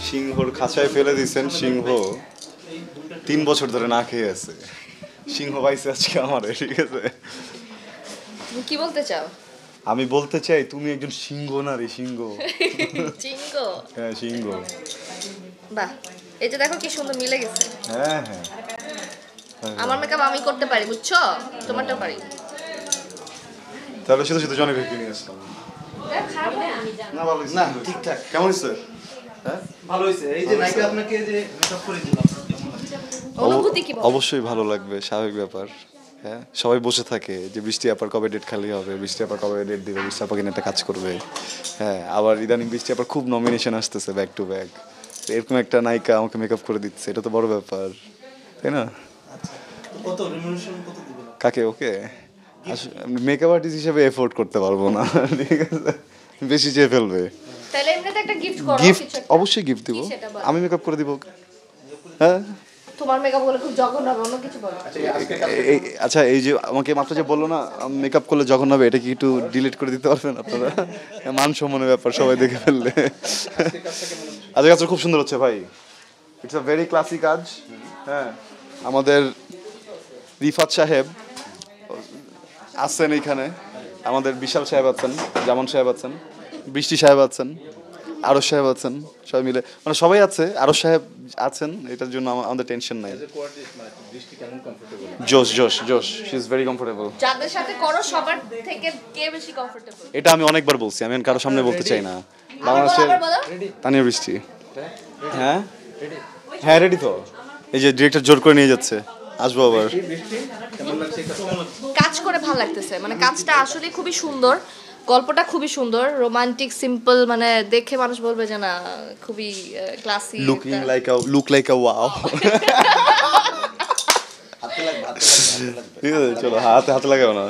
সিংহর খাঁচায় ফেলে দিয়েছেন। সিংহ 3 বছর ধরে না খেয়ে আছে। সিংহ পাইছে আজকে আমারে, ঠিক আছে? তুমি কি বলতে চাও? আমি বলতে চাই তুমি একজন সিংহ নারী, সিংহ। সিংহ? হ্যাঁ, সিংহ। বাহ, এই যে দেখো কি সুন্দর মিলে গেছে। হ্যাঁ হ্যাঁ, আমার মেকআপ আমি করতে পারি, বুঝছো? তোমারটা পারি। তাহলে শুধু শুধু জনি ভাইকে নিয়ে আসলাম। না ভালো হয়েছে, না ঠিকঠাক। কেমন হয়েছে? হ্যাঁ ভালো হয়েছে। এই যে নায়িকা আপনাকে যে মেকআপ করে দিলাম, অনুভূতি কি বলো? অবশ্যই ভালো লাগবে, স্বাভাবিক ব্যাপার। হ্যাঁ, সবাই বসে থাকে যে বৃষ্টি আপার কবে ডেট খালি হবে, বৃষ্টি আপার কবে ডেট দিবে, বৃষ্টি আপা কিনা একটা কাজ করবে। হ্যাঁ, আবার ইদানিং বৃষ্টি আপার খুব নমিনেশন আসতেছে ব্যাক টু ব্যাক। এরকম একটা নায়িকা আমাকে মেকআপ করে দিচ্ছে, এটা তো বড় ব্যাপার, তাই না? আচ্ছা তো কত রেমুনারেশন কত দিবেন? কাকে? ওকে মেকআপ আর্টিস্ট হিসেবে এফোর্ড করতে পারবো না, ঠিক আছে? বেশি চেয়ে ফেলবে। তাহলে এমনিতে একটা গিফট করো, গিফট কিছু একটা। অবশ্যই গিফট দিব। কি সেটা বলো? আমি মেকআপ করে দিব ওকে। হ্যাঁ, তোমার মেকআপ গুলো খুব জঘন্য হবে, অন্য কিছু বলো। আচ্ছা, এই যে আমাকে মাত্র যে বললো না মেকআপ করলে যখন হবে, এটা কি একটু ডিলিট করে দিতে পারবেন আপনারা? মান সম্মানের ব্যাপার, সবাই দেখে ফেললে। আজকে কাজটা খুব সুন্দর হচ্ছে ভাই। ইটস আ ভেরি ক্লাসি কাজ। হ্যাঁ, আমাদের রিফাত সাহেব আছেন এখানে, আমাদের বিশাল সাহেব আছেন, জামান সাহেব আছেন, বৃষ্টি সাহেব আছেন, আরশ সাহেব আছেন, সবাই মিলে মানে সবাই আছে। আরশ সাহেব আছেন, এটার জন্য আমাদের টেনশন নাই। জোশ জোশ জোশ, শি ইজ ভেরি কমফোর্টেবল। যাদের সাথে করো সবার থেকে কে বেশি কমফোর্টেবল? এটা আমি অনেকবার বলছি, আমি কারোর সামনে বলতে চাই না। বাংলাদেশের বলো। তানিয়া বৃষ্টি। হ্যাঁ হ্যাঁ, রেডি তো। এই যে ডিরেক্টর জোর করে নিয়ে যাচ্ছে, আসবো আবার। কাজ করে ভালো লাগতেছে, মানে কাজটা আসলে খুবই সুন্দর, গল্পটা খুবই সুন্দর, রোমান্টিক, সিম্পল, মানে দেখে মানুষ বলবে যে না খুবই ক্লাসি। লুক লাইক আ ওয়াও। হাতে লাগবে, হাতে লাগবে, হাতে লাগবে। ঠিক আছে, চলো হাতে হাতে লাগাও না।